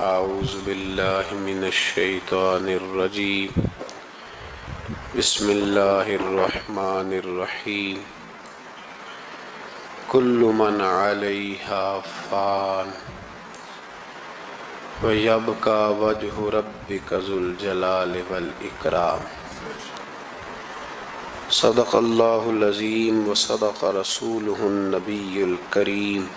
اعوذ باللہ من الشیطان الرجیم بسم اللہ الرحمن الرحیم کل من علیہا فان ویبقى وجہ ربک ذو الجلال والاکرام۔ صدق اللہ العظیم وصدق رسولہ النبی الکریم۔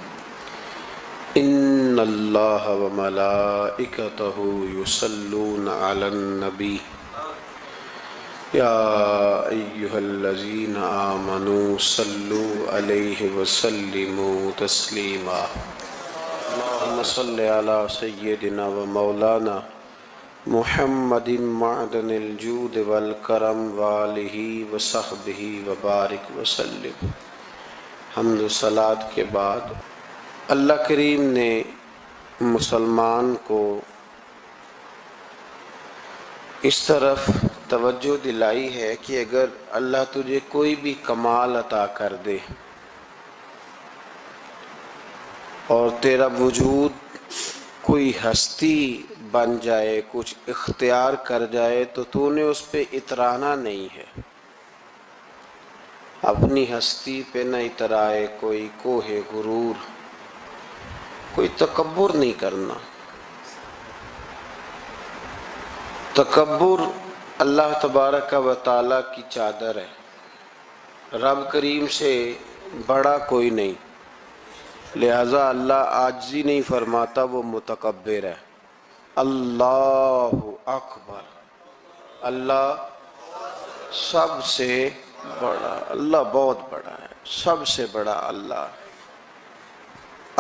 ان اللہ وملائکتہ یصلون علی النبی یا ایہا الذین آمنوا صلوا علیہ وسلموا تسلیما۔ اللہم صلی علی سیدنا و مولانا محمد معدن الجود والکرم وآلہ وصحبہ وبارک وسلم۔ حمد و صلاۃ کے بعد اللہ کریم نے مسلمان کو اس طرف توجہ دلائی ہے کہ اگر اللہ تجھے کوئی بھی کمال عطا کر دے اور تیرا وجود کوئی ہستی بن جائے، کچھ اختیار کر جائے، تو نے اس پہ اترانا نہیں ہے۔ اپنی ہستی پہ نہ اترائے کوئی کوہ غرور، کوئی تکبر نہیں کرنا۔ تکبر اللہ تبارک و تعالیٰ کی چادر ہے، رب کریم سے بڑا کوئی نہیں، لہذا اللہ عاجزی نہیں فرماتا، وہ متکبر ہے۔ اللہ اکبر، اللہ سب سے بڑا، اللہ بہت بڑا ہے، سب سے بڑا اللہ ہے۔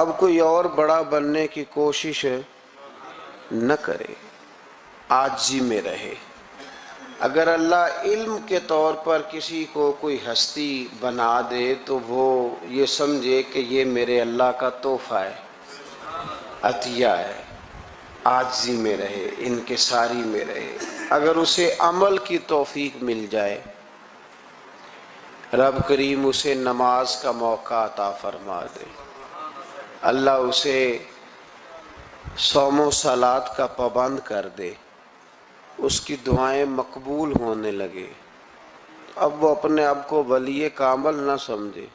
اب کوئی اور بڑا بننے کی کوشش نہ کرے، عاجزی میں رہے۔ اگر اللہ علم کے طور پر کسی کو کوئی ہستی بنا دے تو وہ یہ سمجھے کہ یہ میرے اللہ کا تحفہ ہے، عطیہ ہے۔ عاجزی میں رہے، انکساری میں رہے۔ اگر اسے عمل کی توفیق مل جائے، رب کریم اسے نماز کا موقع عطا فرما دے، اللہ اسے صوم و صلات کا پابند کر دے، اس کی دعائیں مقبول ہونے لگے، اب وہ اپنے آپ کو ولی کامل نہ سمجھے،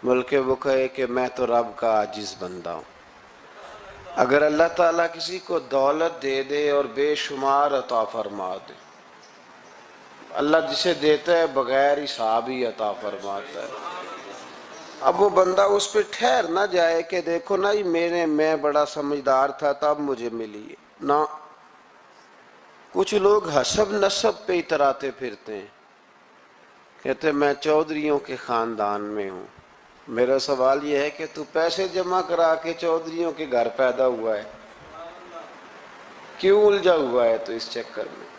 بلکہ وہ کہے کہ میں تو رب کا عاجز بندہ ہوں۔ اگر اللہ تعالیٰ کسی کو دولت دے دے اور بے شمار عطا فرما دے، اللہ جسے دیتا ہے بغیر حساب ہی عطا فرماتا ہے، اب وہ بندہ اس پہ ٹھہر نہ جائے کہ دیکھو نا میں بڑا سمجھدار تھا تب مجھے ملی ہے، نہ۔ کچھ لوگ حسب نسب پہ اتراتے پھرتے ہیں، کہتے میں چودھریوں کے خاندان میں ہوں۔ میرا سوال یہ ہے کہ تو پیسے جمع کرا کے چودھریوں کے گھر پیدا ہوا ہے، کیوں الجھا ہوا ہے تو اس چکر میں؟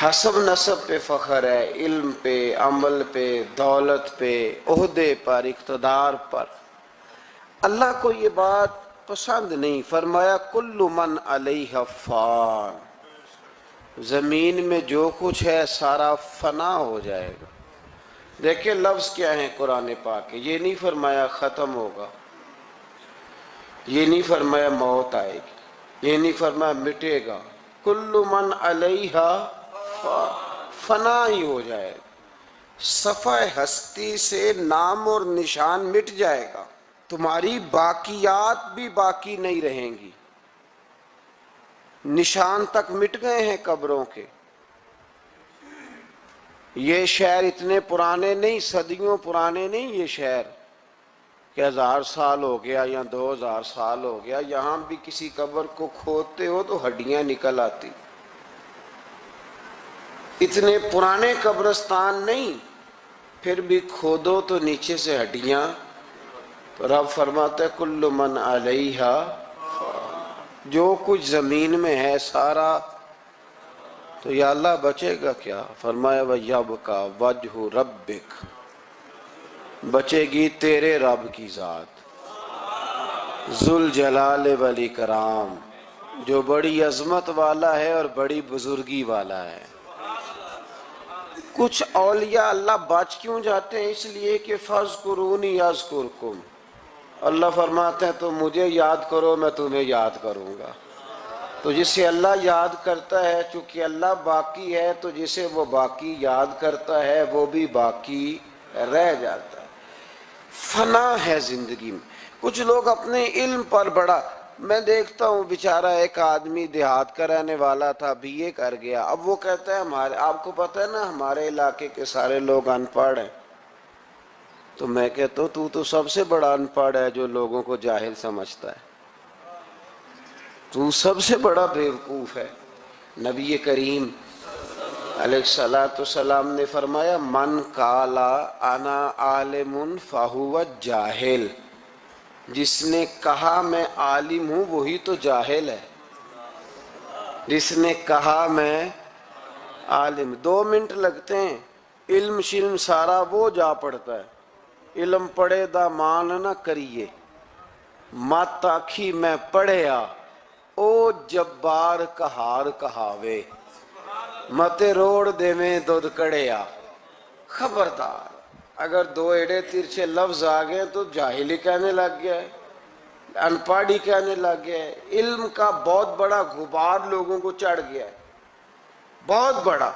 حسب نسب پہ فخر ہے، علم پہ، عمل پہ، دولت پہ، عہدے پر، اقتدار پر۔ اللہ کو یہ بات پسند نہیں، فرمایا کل من علیہ فان، زمین میں جو کچھ ہے سارا فنا ہو جائے گا۔ دیکھیں لفظ کیا ہیں قرآن پاک کے، یہ نہیں فرمایا ختم ہوگا، یہ نہیں فرمایا موت آئے گی، یہ نہیں فرمایا مٹے گا، کل من علیہ فنا ہی ہو جائے گا، صفحہ ہستی سے نام اور نشان مٹ جائے گا، تمہاری باقیات بھی باقی نہیں رہیں گی، نشان تک مٹ گئے ہیں قبروں کے۔ یہ شہر اتنے پرانے نہیں، صدیوں پرانے نہیں، یہ شہر کہ 1000 سال ہو گیا یا 2000 سال ہو گیا، یہاں بھی کسی قبر کو کھودتے ہو تو ہڈیاں نکل آتی۔ اتنے پرانے قبرستان نہیں، پھر بھی کھودو تو نیچے سے ہڈیاں۔ تو رب فرماتا ہے کل من علیہا، جو کچھ زمین میں ہے سارا، تو یا اللہ بچے گا کیا؟ فرمایا وَيَبْقَى وَجْهُ رَبِّكَ، بچے گی تیرے رب کی ذات، ذو الجلال والاکرام، جو بڑی عظمت والا ہے اور بڑی بزرگی والا ہے۔ کچھ اولیاء اللہ بچ کیوں جاتے ہیں؟ اس لیے کہ فَاذْكُرُونِي أَذْكُرْكُمْ، اللہ فرماتے ہیں تو مجھے یاد کرو میں تمہیں یاد کروں گا. تو جسے اللہ یاد کرتا ہے، چونکہ اللہ باقی ہے تو جسے وہ باقی یاد کرتا ہے وہ بھی باقی رہ جاتا ہے. فنا ہے زندگی میں. کچھ لوگ اپنے علم پر بڑا، میں دیکھتا ہوں بیچارہ ایک آدمی دیہات کا رہنے والا تھا، BA کر گیا، اب وہ کہتا ہے آپ کو پتہ ہے نا ہمارے علاقے کے سارے لوگ ان پڑھ ہیں. تو میں کہتا ہوں تو سب سے بڑا ان پڑھ ہے جو لوگوں کو جاہل سمجھتا ہے، تو سب سے بڑا بیوقوف ہے. نبی کریم علیہ السلام نے فرمایا من قالا انا عالم فہو جاہل، جس نے کہا میں عالم ہوں وہی تو جاہل ہے. جس نے کہا میں عالم، 2 منٹ لگتے ہیں، علم شلم سارا وہ جا پڑتا ہے. علم پڑھے دا مان نہ کریے، مت آکھی میں پڑھیا او جبار کہار کہاوے، مت روڑ دے میں دودھ کڑیا. خبردار، اگر 2 ایڑے ترچھے لفظ آ گئے تو جاہلی کہنے لگ گیا ہے، ان پڑھی کہنے لگ گیا ہے. علم کا بہت بڑا غبار لوگوں کو چڑھ گیا ہے، بہت بڑا.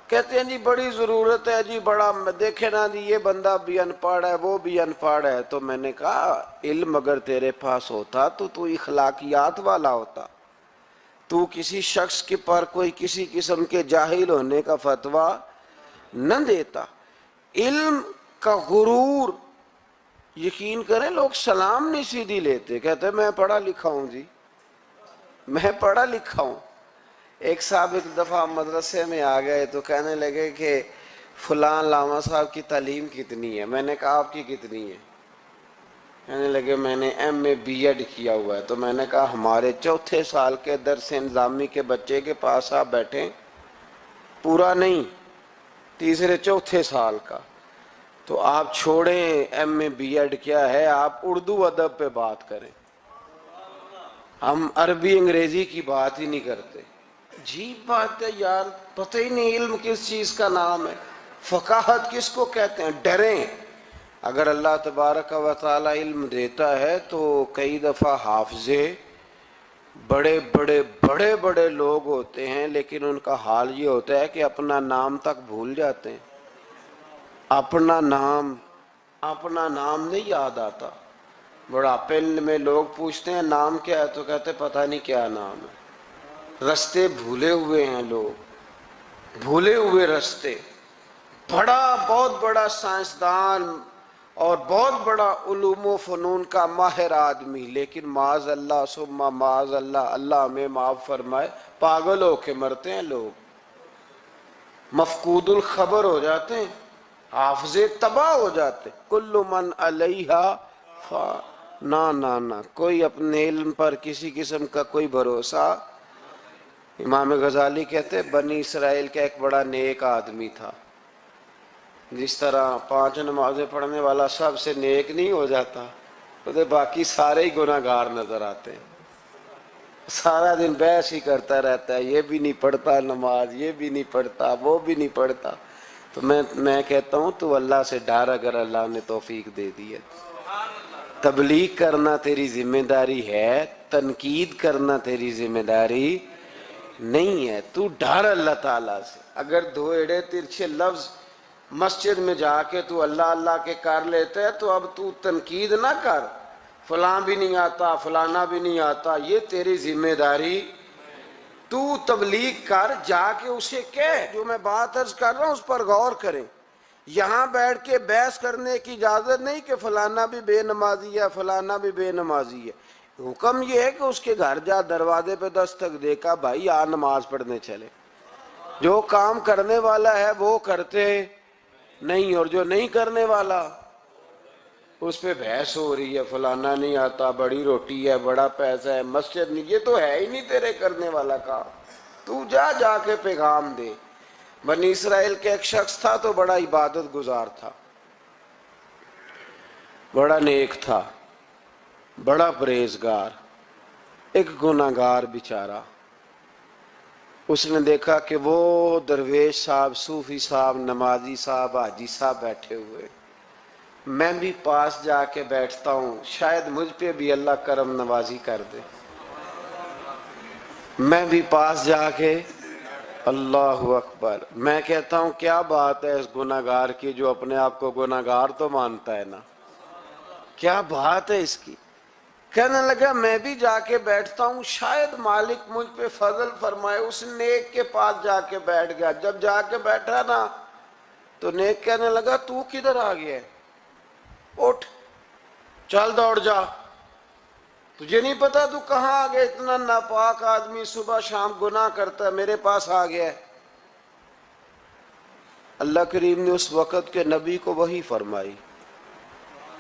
کہتے ہیں جی بڑی ضرورت ہے جی، بڑا دیکھے نا جی یہ بندہ بھی ان پڑھ ہے وہ بھی ان پڑھ ہے. تو میں نے کہا علم اگر تیرے پاس ہوتا تو اخلاقیات والا ہوتا، تو کسی شخص کے پر کوئی کسی قسم کے جاہل ہونے کا فتویٰ نہ دیتا. علم کا غرور، یقین کریں لوگ سلام نہیں سیدھی لیتے، کہتے میں پڑھا لکھا ہوں جی، میں پڑھا لکھا ہوں. ایک صاحب ایک دفعہ مدرسے میں آ گئے تو کہنے لگے کہ فلاں علامہ صاحب کی تعلیم کتنی ہے. میں نے کہا آپ کی کتنی ہے؟ کہنے لگے میں نے MA B.Ed کیا ہوا ہے. تو میں نے کہا ہمارے 4تھے سال کے درس انظامی کے بچے کے پاس آپ بیٹھیں، پورا نہیں 3رے 4تھے سال کا، تو آپ چھوڑیں MA B.Ed کیا ہے، آپ اردو ادب پہ بات کریں، ہم عربی انگریزی کی بات ہی نہیں کرتے. عجیب بات ہے یار، پتہ ہی نہیں علم کس چیز کا نام ہے، فقاہت کس کو کہتے ہیں. ڈریں، اگر اللہ تبارک و تعالی علم دیتا ہے تو کئی دفعہ حافظے بڑے بڑے بڑے بڑے لوگ ہوتے ہیں لیکن ان کا حال یہ ہوتا ہے کہ اپنا نام تک بھول جاتے ہیں، اپنا نام نہیں یاد آتا. بڑھاپے میں لوگ پوچھتے ہیں نام کیا ہے تو کہتے پتہ نہیں کیا نام ہے. رستے بھولے ہوئے ہیں لوگ، بھولے ہوئے رستے. بہت بڑا سائنسدان اور بہت بڑا علوم و فنون کا ماہر آدمی، لیکن معاذ اللہ ثم معاذ اللہ، اللہ ہمیں معاف فرمائے، پاگل ہو کے مرتے ہیں لوگ، مفقود الخبر ہو جاتے ہیں، حافظے تباہ ہو جاتے. کل من علیہا نہ کوئی اپنے علم پر کسی قسم کا کوئی بھروسہ. امام غزالی کہتے بنی اسرائیل کا ایک بڑا نیک آدمی تھا. جس طرح 5 نمازیں پڑھنے والا سب سے نیک نہیں ہو جاتا، تو باقی سارے ہی گناہ گار نظر آتے ہیں. سارا دن بحث ہی کرتا رہتا ہے، یہ بھی نہیں پڑھتا نماز، یہ بھی نہیں پڑھتا، وہ بھی نہیں پڑھتا. تو میں کہتا ہوں تو اللہ سے ڈر، اگر اللہ نے توفیق دے دی ہے. تبلیغ کرنا تیری ذمہ داری ہے، تنقید کرنا تیری ذمہ داری نہیں ہے. تو ڈر اللہ تعالیٰ سے. اگر 2 ایڑے ترچھے لفظ مسجد میں جا کے تو اللہ اللہ کے کر لیتا ہے تو اب تو تنقید نہ کر، فلاں بھی نہیں آتا فلانا بھی نہیں آتا، یہ تیری ذمہ داری. تو تبلیغ کر، جا کے اسے کہہ، جو میں بات عرض کر رہا ہوں اس پر غور کریں. یہاں بیٹھ کے بحث کرنے کی اجازت نہیں کہ فلانا بھی بے نمازی ہے فلانا بھی بے نمازی ہے. حکم یہ ہے کہ اس کے گھر جا، دروازے پہ دستک دے کا بھائی آ نماز پڑھنے چلے. جو کام کرنے والا ہے وہ کرتے نہیں، اور جو نہیں کرنے والا اس پہ بحث ہو رہی ہے، فلانا نہیں آتا، بڑی روٹی ہے، بڑا پیسہ ہے، مسجد نہیں، یہ تو ہے ہی نہیں تیرے کرنے والا کام. تو جا کے پیغام دے. بنی اسرائیل کا ایک شخص تھا تو بڑا عبادت گزار تھا، بڑا نیک تھا، بڑا پرہیزگار. ایک گناہگار بیچارہ، اس نے دیکھا کہ وہ درویش صاحب، صوفی صاحب، نمازی صاحب، حاجی صاحب بیٹھے ہوئے. میں بھی پاس جا کے بیٹھتا ہوں، شاید مجھ پہ بھی اللہ کرم نوازی کر دے۔ میں بھی پاس جا کے، اللہ اکبر، میں کہتا ہوں کیا بات ہے اس گناہگار کی جو اپنے آپ کو گناہگار تو مانتا ہے نا، کیا بات ہے اس کی۔ کہنے لگا میں بھی جا کے بیٹھتا ہوں، شاید مالک مجھ پہ فضل فرمائے۔ اس نیک کے پاس جا کے بیٹھ گیا۔ جب جا کے بیٹھا نا تو نیک کہنے لگا تو کدھر آ گیا ہے؟ اٹھ، چل دوڑ جا، تجھے نہیں پتا تو کہاں آ گیا؟ اتنا ناپاک آدمی صبح شام گناہ کرتا ہے، میرے پاس آ گیا ہے۔ اللہ کریم نے اس وقت کے نبی کو وحی فرمائی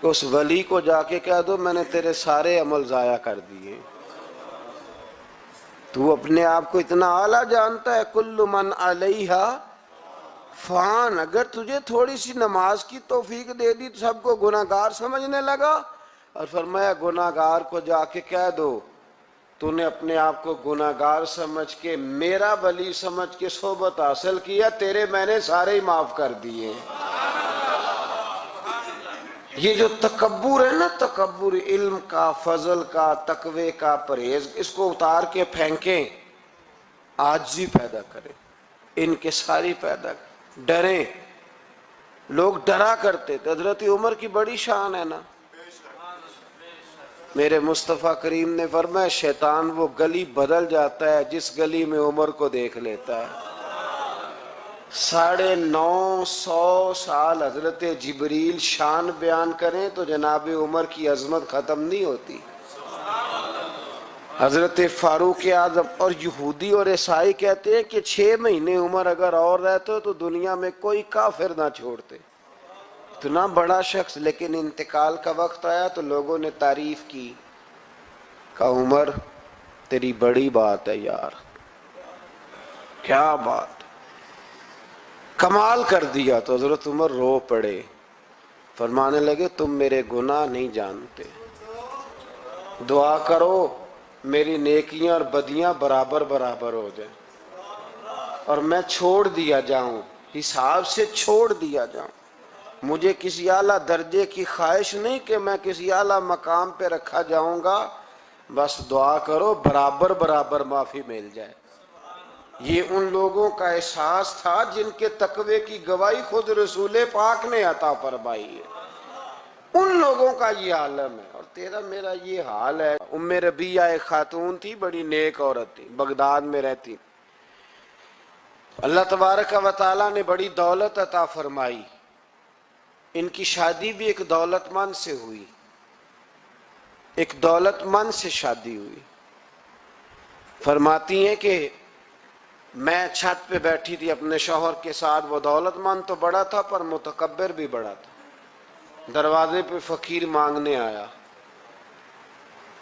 کہ اس ولی کو جا کے کہہ دو میں نے تیرے سارے عمل ضائع کر دیے۔ تو اپنے آپ کو اتنا اعلیٰ جانتا ہے، کل من علیہا فان، اگر تجھے تھوڑی سی نماز کی توفیق دے دی تو سب کو گناہگار سمجھنے لگا۔ اور فرمایا گناہگار کو جا کے کہہ دو تو نے اپنے آپ کو گناہگار سمجھ کے میرا ولی سمجھ کے صحبت حاصل کیا، تیرے میں نے سارے ہی معاف کر دیے۔ یہ جو تکبر ہے نا، تکبر علم کا، فضل کا، تقوی کا، پرہیز، اس کو اتار کے پھینکیں، عاجزی پیدا کریں، انکساری پیدا کریں، ڈریں۔ لوگ ڈرا کرتے تھے، حضرت عمر کی بڑی شان ہے نا۔ میرے مصطفیٰ کریم نے فرمایا شیطان وہ گلی بدل جاتا ہے جس گلی میں عمر کو دیکھ لیتا ہے۔ 950 سال حضرت جبریل شان بیان کریں تو جناب عمر کی عظمت ختم نہیں ہوتی۔ حضرت فاروق اعظم اور یہودی اور عیسائی کہتے ہیں کہ 6 مہینے عمر اگر اور رہتے تو دنیا میں کوئی کافر نہ چھوڑتے، اتنا بڑا شخص، لیکن انتقال کا وقت آیا تو لوگوں نے تعریف کی، کہا عمر تیری بڑی بات ہے یار، کیا بات، کمال کر دیا۔ تو حضرت عمر رو پڑے، فرمانے لگے تم میرے گناہ نہیں جانتے، دعا کرو میری نیکیاں اور بدیاں برابر برابر ہو جائیں اور میں چھوڑ دیا جاؤں، حساب سے چھوڑ دیا جاؤں۔ مجھے کسی اعلیٰ درجے کی خواہش نہیں کہ میں کسی اعلیٰ مقام پہ رکھا جاؤں گا، بس دعا کرو برابر برابر معافی مل جائے۔ یہ ان لوگوں کا احساس تھا جن کے تقوی کی گواہی خود رسول پاک نے عطا فرمائی ہے، ان لوگوں کا یہ عالم ہے۔ اور تیرا میرا یہ حال ہے۔ ام ربیعہ ایک خاتون تھی، بڑی نیک عورت تھی، بغداد میں رہتی، اللہ تبارک و تعالیٰ نے بڑی دولت عطا فرمائی۔ ان کی شادی بھی ایک دولت مند سے ہوئی، ایک دولت مند سے شادی ہوئی۔ فرماتی ہیں کہ میں چھت پہ بیٹھی تھی اپنے شوہر کے ساتھ، وہ دولت مند تو بڑا تھا پر متکبر بھی بڑا تھا۔ دروازے پہ فقیر مانگنے آیا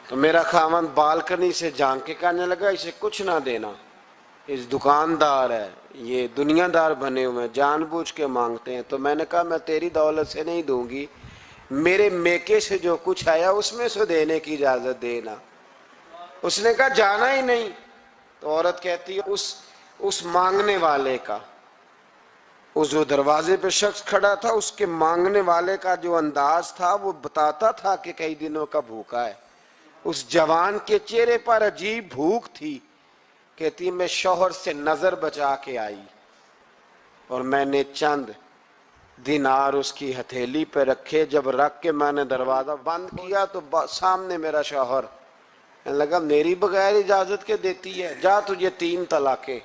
تو میرا خاوند بالکنی سے جھانک کے کہنے لگا اسے کچھ نہ دینا، اس دکاندار ہے، یہ دنیا دار بنے ہوئے ہیں، جان بوجھ کے مانگتے ہیں۔ تو میں نے کہا میں تیری دولت سے نہیں دوں گی، میرے میکے سے جو کچھ آیا اس میں سے دینے کی اجازت دینا۔ اس نے کہا جانا ہی نہیں۔ تو عورت کہتی ہے اس مانگنے والے کا، اس جو دروازے پہ شخص کھڑا تھا، اس کے مانگنے والے کا جو انداز تھا وہ بتاتا تھا کہ کئی دنوں کا بھوکا ہے۔ اس جوان کے چہرے پر عجیب بھوک تھی۔ کہتی میں شوہر سے نظر بچا کے آئی اور میں نے چند دینار اس کی ہتھیلی پہ رکھے، جب رکھ کے میں نے دروازہ بند کیا تو سامنے میرا شوہر کہنے لگا میری بغیر اجازت کے دیتی ہے، جا تجھے 3 طلاقیں۔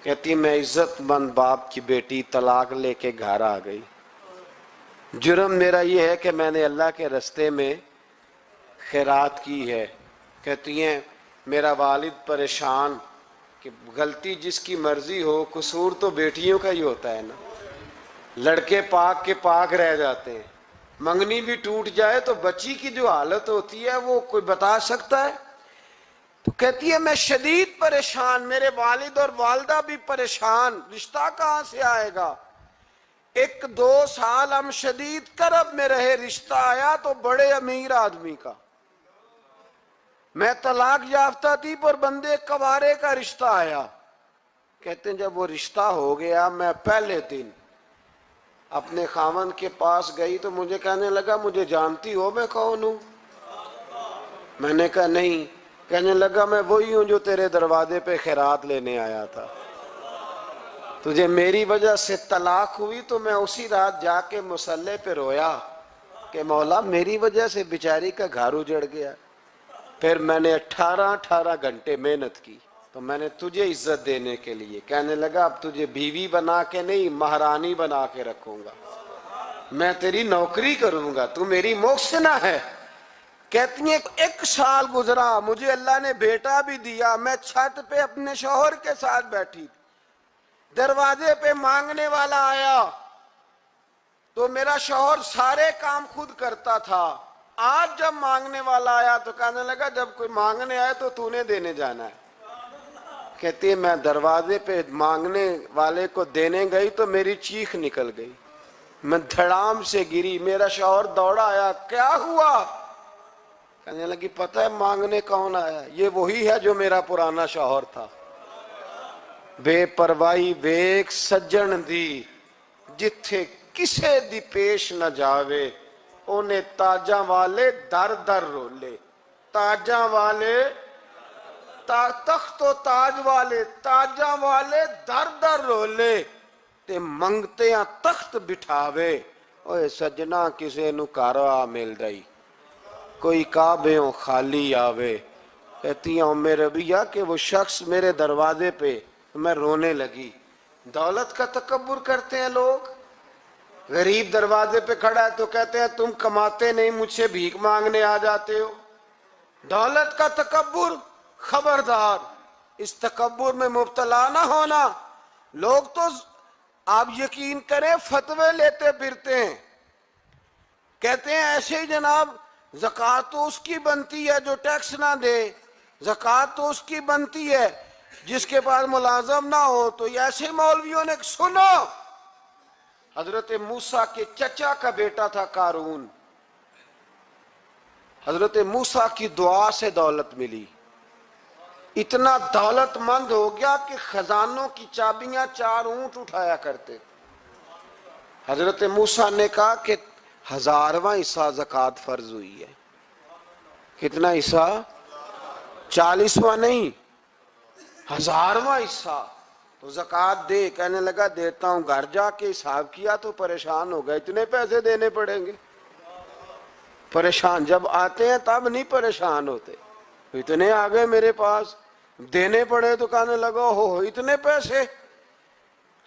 کہتی میں عزت مند باپ کی بیٹی طلاق لے کے گھر آ گئی۔ جرم میرا یہ ہے کہ میں نے اللہ کے رستے میں خیرات کی ہے۔ کہتی ہیں میرا والد پریشان کہ غلطی جس کی مرضی ہو، قصور تو بیٹیوں کا ہی ہوتا ہے نا، لڑکے پاک کے پاک رہ جاتے ہیں، منگنی بھی ٹوٹ جائے تو بچی کی جو حالت ہوتی ہے وہ کوئی بتا سکتا ہے؟ تو کہتی ہے میں شدید پریشان، میرے والد اور والدہ بھی پریشان، رشتہ کہاں سے آئے گا؟ 1-2 سال ہم شدید کرب میں رہے، رشتہ آیا تو بڑے امیر آدمی کا۔ میں طلاق یافتہ تھی پر بندے کوارے کا رشتہ آیا۔ کہتے ہیں جب وہ رشتہ ہو گیا، میں پہلے دن اپنے خاوند کے پاس گئی تو مجھے کہنے لگا مجھے جانتی ہو میں کون ہوں؟ میں نے کہا نہیں. کہنے لگا میں وہی ہوں جو تیرے دروازے پہ خیرات لینے آیا تھا. تجھے میری وجہ سے طلاق ہوئی تو میں اسی رات جا کے مصلی پہ رویا کہ مولا میری وجہ سے بیچاری کا گھر اجڑ گیا. پھر میں نے 18 گھنٹے محنت کی تو میں نے تجھے عزت دینے کے لیے. کہنے لگا اب تجھے بیوی بنا کے نہیں مہرانی بنا کے رکھوں گا, میں تیری نوکری کروں گا, تو میری محسنہ ہے. کہتی ہیں 1 سال گزرا, مجھے اللہ نے بیٹا بھی دیا, میں چھت پہ اپنے شوہر کے ساتھ بیٹھی تھی, دروازے پہ مانگنے والا آیا تو میرا شوہر سارے کام خود کرتا تھا. آج جب مانگنے والا آیا تو کہنے لگا جب کوئی مانگنے آئے تو تو نے دینے جانا ہے. کہتی ہے میں دروازے پہ مانگنے والے کو دینے گئی تو میری چیخ نکل گئی, میں دھڑام سے گری, میرا شوہر دوڑا آیا, کیا ہوا؟ کہنے لگی پتہ ہے مانگنے کون آیا؟ یہ وہی ہے جو میرا پرانا شوہر تھا. بے پرواہی ویک سجن دی جتھے کسے دی پیش نہ جاوے, انہیں تاجاں والے در در رولے. تاجاں والے تخت و تاج والے, تاجاں والے در در رولے تے منگتیاں تخت بٹھاوے. اوے سجنا کسے نو کارا مل رہی, کوئی کعبےوں خالی آوے. کہتی ہیں ام ربیہ کہ وہ شخص میرے دروازے پہ, میں رونے لگی. دولت کا تکبر کرتے ہیں لوگ. غریب دروازے پہ کھڑا ہے تو کہتے ہیں تم کماتے نہیں, مجھ سے بھیک مانگنے آ جاتے ہو. دولت کا تکبر, خبردار اس تکبر میں مبتلا نہ ہونا. لوگ تو آپ یقین کریں فتوے لیتے پھرتے ہیں, کہتے ہیں ایسے ہی جناب زکوٰۃ تو اس کی بنتی ہے جو ٹیکس نہ دے, زکوٰۃ تو اس کی بنتی ہے جس کے پاس ملازم نہ ہو. تو ایسے مولویوں نے سنو, حضرت موسیٰ کے چچا کا بیٹا تھا قارون, حضرت موسیٰ کی دعا سے دولت ملی, اتنا دولت مند ہو گیا کہ خزانوں کی چابیاں 4 اونٹ اٹھایا کرتے. حضرت موسیٰ نے کہا کہ 1000واں حصہ زکوٰۃ فرض ہوئی ہے. کتنا حصہ؟ 40واں نہیں, 1000واں حصہ. تو زکوٰۃ دے. کہنے لگا دیتا ہوں. گھر جا کے حساب کیا تو پریشان ہو گئے, اتنے پیسے دینے پڑیں گے. پریشان جب آتے ہیں تب نہیں پریشان ہوتے, اتنے آگے میرے پاس دینے پڑے تو کہنے لگا ہو اتنے پیسے.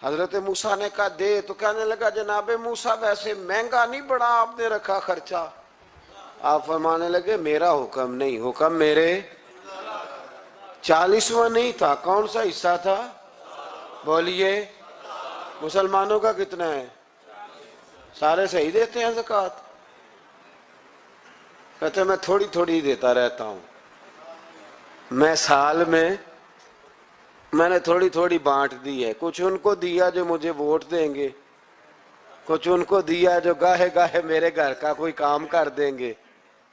حضرت موسیٰ نے کہا دے. تو کہنے لگا جناب موسیٰ ویسے مہنگا نہیں بڑا آپ نے رکھا خرچہ. آپ فرمانے لگے میرا حکم نہیں, حکم میرے. 40واں نہیں تھا, کون سا حصہ تھا؟ بولیے. مسلمانوں کا کتنا ہے؟ سارے صحیح دیتے ہیں زکوٰۃ؟ کہتے میں تھوڑی تھوڑی دیتا رہتا ہوں, میں سال میں نے تھوڑی تھوڑی بانٹ دی ہے. کچھ ان کو دیا جو مجھے ووٹ دیں گے, کچھ ان کو دیا جو گاہے گاہے میرے گھر کا کوئی کام کر دیں گے.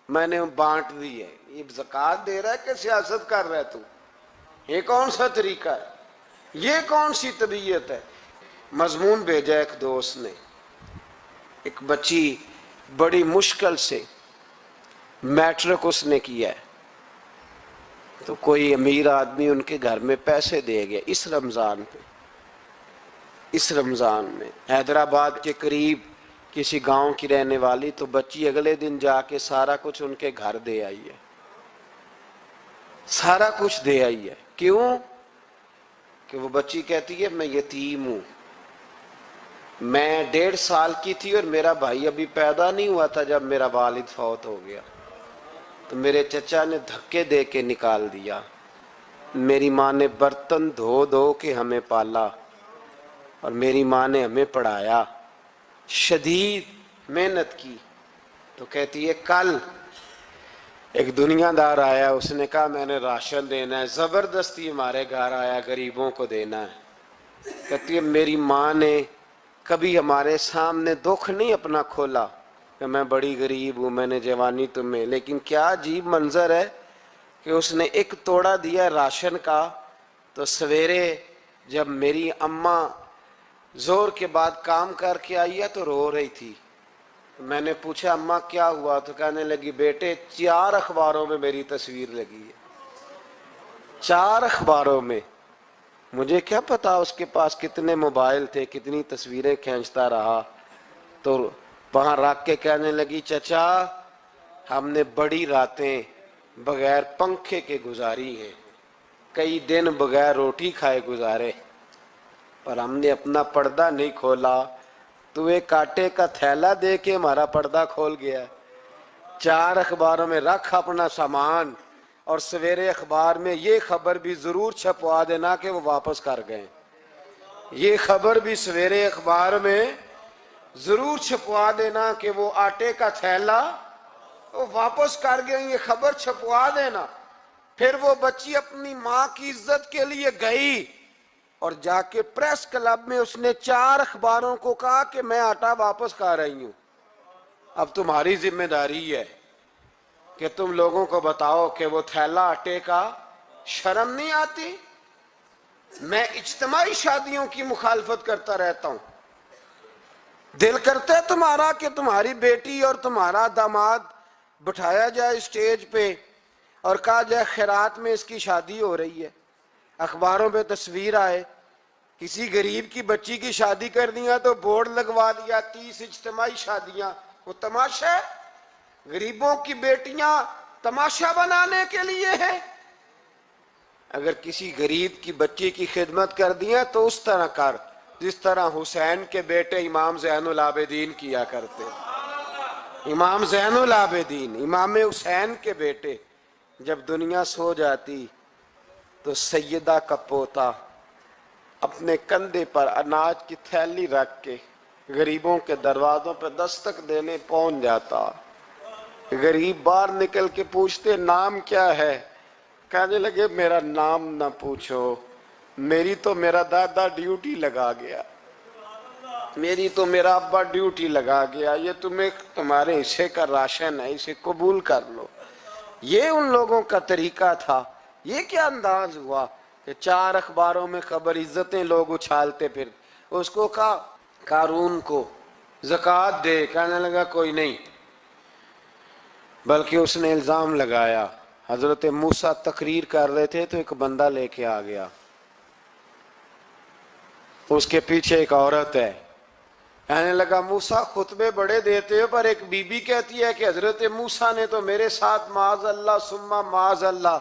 میں نے بانٹ دی ہے. یہ زکوٰۃ دے رہا ہے کہ سیاست کر رہا ہے تو؟ یہ کون سا طریقہ ہے؟ یہ کون سی طبیعت ہے؟ مضمون بھیجا ایک دوست نے, ایک بچی بڑی مشکل سے میٹرک اس نے کیا ہے, تو کوئی امیر آدمی ان کے گھر میں پیسے دے گیا اس رمضان میں. حیدرآباد کے قریب کسی گاؤں کی رہنے والی, تو بچی اگلے دن جا کے سارا کچھ ان کے گھر دے آئی ہے, سارا کچھ دے آئی ہے. کیوں؟ کہ وہ بچی کہتی ہے میں یتیم ہوں, میں 1.5 سال کی تھی اور میرا بھائی ابھی پیدا نہیں ہوا تھا جب میرا والد فوت ہو گیا, تو میرے چچا نے دھکے دے کے نکال دیا. میری ماں نے برتن دھو دھو کے ہمیں پالا اور میری ماں نے ہمیں پڑھایا, شدید محنت کی. تو کہتی ہے کل ایک دنیا دار آیا, اس نے کہا میں نے راشن دینا ہے, زبردستی ہمارے گھر آیا, غریبوں کو دینا ہے. کہتی ہے میری ماں نے کبھی ہمارے سامنے دکھ نہیں اپنا کھولا کہ میں بڑی غریب ہوں, میں نے جوانی تمہیں. لیکن کیا عجیب منظر ہے کہ اس نے 1 توڑا دیا راشن کا, تو سویرے جب میری اماں زور کے بعد کام کر کے آئی ہے تو رو رہی تھی. میں نے پوچھا اماں کیا ہوا؟ تو کہنے لگی بیٹے 4 اخباروں میں میری تصویر لگی ہے. 4 اخباروں میں. مجھے کیا پتا اس کے پاس کتنے موبائل تھے، کتنی تصویریں کھینچتا رہا. تو وہاں رکھ کے کہنے لگی چچا ہم نے بڑی راتیں بغیر پنکھے کے گزاری ہیں، کئی دن بغیر روٹی کھائے گزارے، پر ہم نے اپنا پردہ نہیں کھولا. تو ایک آٹے کا تھیلا دے کے ہمارا پردہ کھول گیا. 4 اخباروں میں رکھ اپنا سامان، اور سویرے اخبار میں یہ خبر بھی ضرور چھپوا دینا کہ وہ واپس کر گئے. یہ خبر بھی سویرے اخبار میں ضرور چھپوا دینا کہ وہ آٹے کا تھیلا وہ واپس کر گئے. یہ خبر چھپوا دینا. پھر وہ بچی اپنی ماں کی عزت کے لیے گئی اور جا کے پریس کلب میں اس نے 4 اخباروں کو کہا کہ میں آٹا واپس کر رہی ہوں. اب تمہاری ذمہ داری ہے کہ تم لوگوں کو بتاؤ کہ وہ تھیلا آٹے کا. شرم نہیں آتی؟ میں اجتماعی شادیوں کی مخالفت کرتا رہتا ہوں. دل کرتا ہے تمہارا کہ تمہاری بیٹی اور تمہارا داماد بٹھایا جائے اسٹیج پہ اور کہا جائے خیرات میں اس کی شادی ہو رہی ہے، اخباروں پہ تصویر آئے. کسی غریب کی بچی کی شادی کر دیا تو بورڈ لگوا دیا 30 اجتماعی شادیاں. وہ تماشا ہے؟ غریبوں کی بیٹیاں تماشا بنانے کے لیے ہیں. اگر کسی غریب کی بچی کی خدمت کر دیا تو اس طرح کر جس طرح حسین کے بیٹے امام زین العابدین کیا کرتے. امام زین العابدین، امام حسین کے بیٹے، جب دنیا سو جاتی تو سیدہ کا پوتا اپنے کندھے پر اناج کی تھیلی رکھ کے غریبوں کے دروازوں پہ دستک دینے پہنچ جاتا. غریب باہر نکل کے پوچھتے نام کیا ہے؟ کہنے لگے میرا نام نہ پوچھو، میری تو میرا دادا ڈیوٹی لگا گیا، میری تو میرا ابا ڈیوٹی لگا گیا، یہ تمہیں تمہارے حصے کا راشن ہے، اسے قبول کر لو. یہ ان لوگوں کا طریقہ تھا. یہ کیا انداز ہوا کہ 4 اخباروں میں خبر، عزتیں لوگ اچھالتے پھر. اس کو کہا قارون کو زکوٰۃ دے، کہنے لگا کوئی نہیں. بلکہ اس نے الزام لگایا. حضرت موسیٰ تقریر کر رہے تھے تو ایک بندہ لے کے آ گیا، اس کے پیچھے ایک عورت ہے. کہنے لگا موسیٰ خطبے بڑے دیتے ہو، پر ایک بی بی کہتی ہے کہ حضرت موسیٰ نے تو میرے ساتھ معاذ اللہ ثم معاذ اللہ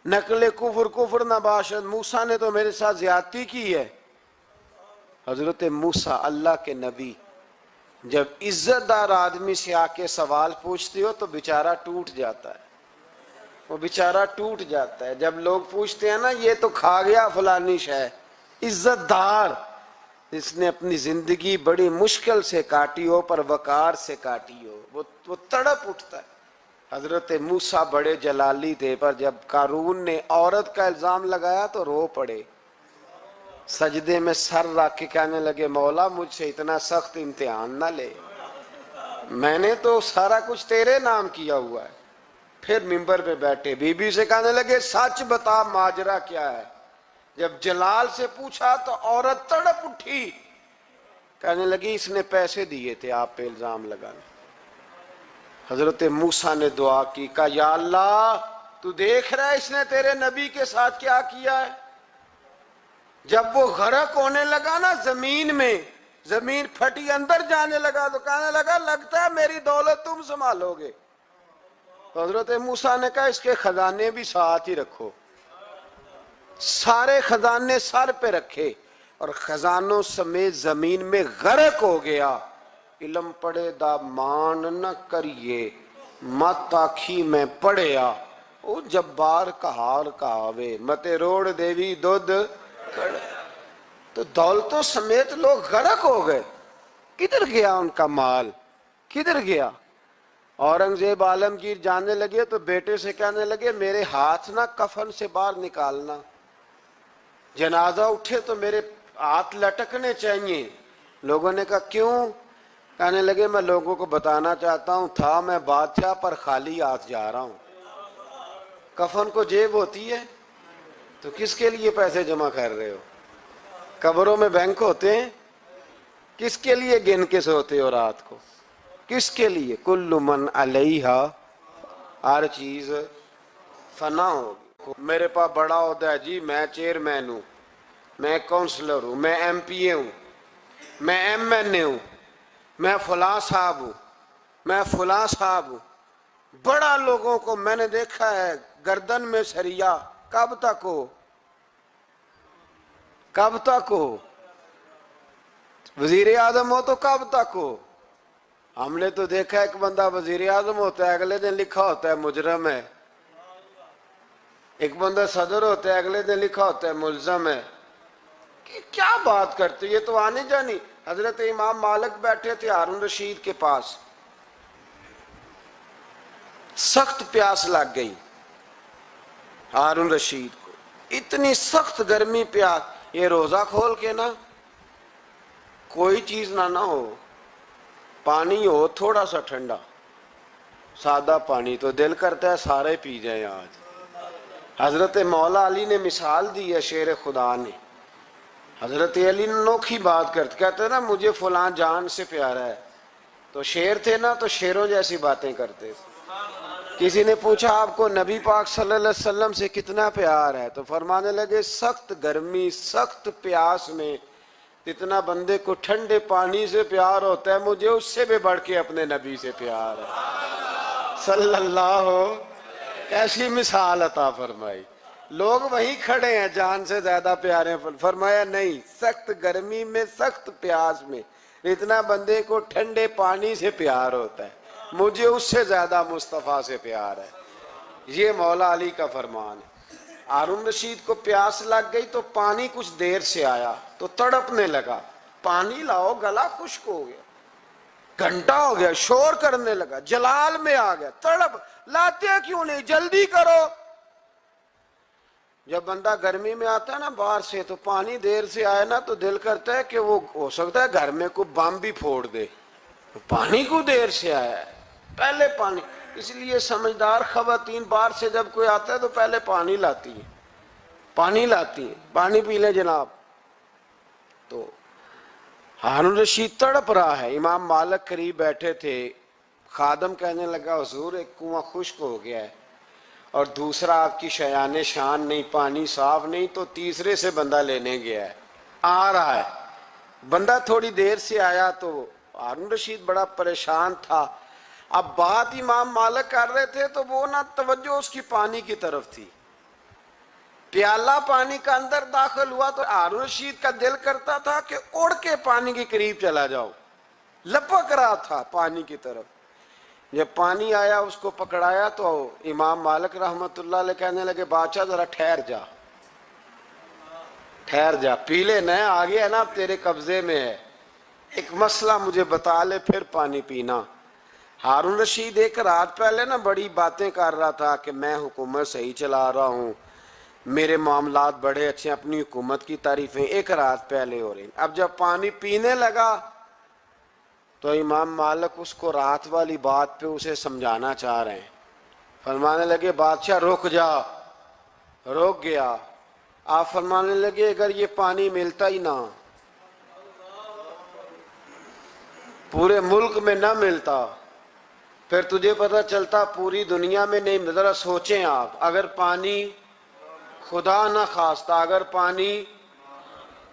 نقل کفر نہ باشد، موسیٰ نے تو میرے ساتھ زیادتی کی ہے. حضرت موسیٰ اللہ کے نبی جب عزت دار آدمی سے آ کے سوال پوچھتے ہو تو بیچارہ ٹوٹ جاتا ہے. وہ بیچارہ ٹوٹ جاتا ہے جب لوگ پوچھتے ہیں نا یہ تو کھا گیا فلانی شے. عزت دار اس نے اپنی زندگی بڑی مشکل سے کاٹی ہو پر وقار سے کاٹی ہو، وہ تڑپ اٹھتا ہے. حضرت موسیٰ بڑے جلالی تھے، پر جب قارون نے عورت کا الزام لگایا تو رو پڑے. سجدے میں سر رکھ کے کہنے لگے مولا مجھ سے اتنا سخت امتحان نہ لے، میں نے تو سارا کچھ تیرے نام کیا ہوا ہے. پھر ممبر پہ بیٹھے بی بی سے کہنے لگے سچ بتا ماجرا کیا ہے. جب جلال سے پوچھا تو عورت تڑپ اٹھی، کہنے لگی اس نے پیسے دیے تھے آپ پہ الزام لگانے. حضرت موسیٰ نے دعا کی، کہا یا اللہ تو دیکھ رہا ہے اس نے تیرے نبی کے ساتھ کیا کیا ہے. جب وہ غرق ہونے لگا نا زمین میں، زمین پھٹی اندر جانے لگا تو کہنے لگا لگتا ہے میری دولت تم سنبھالو گے. حضرت موسیٰ نے کہا اس کے خزانے بھی ساتھ ہی رکھو. سارے خزانے سر پہ رکھے اور خزانوں سمیت زمین میں غرق ہو گیا. علم پڑے دا مان نہ کریے مت آکھی میں پڑھیا، او جبار کہار کہاوے متے روڑ دیوی دودھ کڑ. تو دولتوں سمیت لوگ غرق ہو گئے. کدھر گیا ان کا مال، کدھر گیا؟ اورنگزیب عالمگیر جانے لگے تو بیٹے سے کہنے لگے میرے ہاتھ نہ کفن سے باہر نکالنا، جنازہ اٹھے تو میرے ہاتھ لٹکنے چاہیے. لوگوں نے کہا کیوں؟ کہنے لگے میں لوگوں کو بتانا چاہتا ہوں تھا میں بادشاہ پر خالی ہاتھ جا رہا ہوں. کفن کو جیب ہوتی ہے تو کس کے لیے پیسے جمع کر رہے ہو؟ قبروں میں بینک ہوتے ہیں، کس کے لیے گن کے سوتے ہو رات کو؟ کس کے لیے؟ کل من علیہا، ہر چیز فنا ہوگی۔ میرے پاس بڑا عہدہ ہے جی، میں چیئرمین ہوں، میں کونسلر ہوں، میں ایم پی اے ہوں، میں ایم این اے ہوں، میں فلاں صاحب ہوں، میں فلاں صاحب ہوں۔ بڑا لوگوں کو میں نے دیکھا ہے گردن میں سریا، کب تک ہو؟ کب تک ہو؟ وزیر اعظم ہو تو کب تک ہو؟ ہم نے تو دیکھا ایک بندہ وزیر اعظم ہوتا ہے، اگلے دن لکھا ہوتا ہے مجرم ہے۔ ایک بندہ صدر ہوتا ہے، اگلے دن لکھا ہوتا ہے ملزم ہے۔ کیا بات کرتے؟ یہ تو آنے جانی۔ حضرت امام مالک بیٹھے تھے ہارون رشید کے پاس، سخت پیاس لگ گئی ہارون رشید کو، اتنی سخت گرمی پیاس، یہ روزہ کھول کے نا کوئی چیز نہ ہو، پانی ہو تھوڑا سا ٹھنڈا سادہ پانی، تو دل کرتا ہے سارے پی جائیں آج۔ حضرت مولا علی نے مثال دی ہے، شیر خدا نے۔ حضرت علی نے انوکھی بات کرتے، کہتے ہیں نا مجھے فلاں جان سے پیارا ہے، تو شیر تھے نا تو شیروں جیسی باتیں کرتے تھے۔ کسی نے پوچھا آپ کو نبی پاک صلی اللہ علیہ وسلم سے کتنا پیار ہے، تو فرمانے لگے سخت گرمی سخت پیاس میں جتنا بندے کو ٹھنڈے پانی سے پیار ہوتا ہے، مجھے اس سے بھی بڑھ کے اپنے نبی سے پیار ہے صلی اللہ۔ کیسی مثال عطا فرمائی۔ لوگ وہیں کھڑے ہیں جان سے زیادہ پیارے، فرمایا نہیں، سخت گرمی میں سخت پیاس میں اتنا بندے کو ٹھنڈے پانی سے پیار ہوتا ہے، مجھے اس سے زیادہ مصطفیٰ سے پیار ہے۔ یہ مولا علی کا فرمان ہے۔ ہارون رشید کو پیاس لگ گئی تو پانی کچھ دیر سے آیا تو تڑپنے لگا، پانی لاؤ، گلا خشک ہو گیا، گھنٹہ ہو گیا، شور کرنے لگا، جلال میں آ گیا، تڑپ، لاتے کیوں نہیں، جلدی کرو۔ جب بندہ گرمی میں آتا ہے نا باہر سے تو پانی دیر سے آئے نا تو دل کرتا ہے کہ وہ ہو سکتا ہے گھر میں کوئی بم بھی پھوڑ دے، پانی کو دیر سے آیا ہے، پہلے پانی۔ اس لیے سمجھدار خواتین باہر سے جب کوئی آتا ہے تو پہلے پانی لاتی ہیں، پانی لاتی ہیں، پانی پی لے جناب۔ تو ہارون رشید تڑپ رہا ہے، امام مالک قریب بیٹھے تھے، خادم کہنے لگا حضور ایک کنواں خشک ہو گیا ہے اور دوسرا آپ کی شایان شان نہیں، پانی صاف نہیں، تو تیسرے سے بندہ لینے گیا ہے، آ رہا ہے۔ بندہ تھوڑی دیر سے آیا تو ہارون رشید بڑا پریشان تھا۔ اب بات امام مالک کر رہے تھے تو وہ نہ توجہ اس کی پانی کی طرف تھی، پیالہ پانی کا اندر داخل ہوا تو ہارون رشید کا دل کرتا تھا کہ اڑ کے پانی کے قریب چلا جاؤ، لپک رہا تھا پانی کی طرف۔ جب پانی آیا اس کو پکڑایا تو امام مالک رحمت اللہ علیہ کہنے لگے بادشاہ ذرا ٹھہر جا، ٹھہر جا، پی لے، نہ آگے ہے نا اب تیرے قبضے میں ہے، ایک مسئلہ مجھے بتا لے پھر پانی پینا۔ ہارون رشید ایک رات پہلے نا بڑی باتیں کر رہا تھا کہ میں حکومت صحیح چلا رہا ہوں، میرے معاملات بڑے اچھے ہیں، اپنی حکومت کی تعریفیں ایک رات پہلے ہو رہی۔ اب جب پانی پینے لگا تو امام مالک اس کو رات والی بات پہ اسے سمجھانا چاہ رہے ہیں، فرمانے لگے بادشاہ رک جا، رک گیا۔ آپ فرمانے لگے اگر یہ پانی ملتا ہی نہ، پورے ملک میں نہ ملتا، پھر تجھے پتہ چلتا پوری دنیا میں نہیں۔ ذرا سوچیں آپ، اگر پانی خدا نہ خواستہ اگر پانی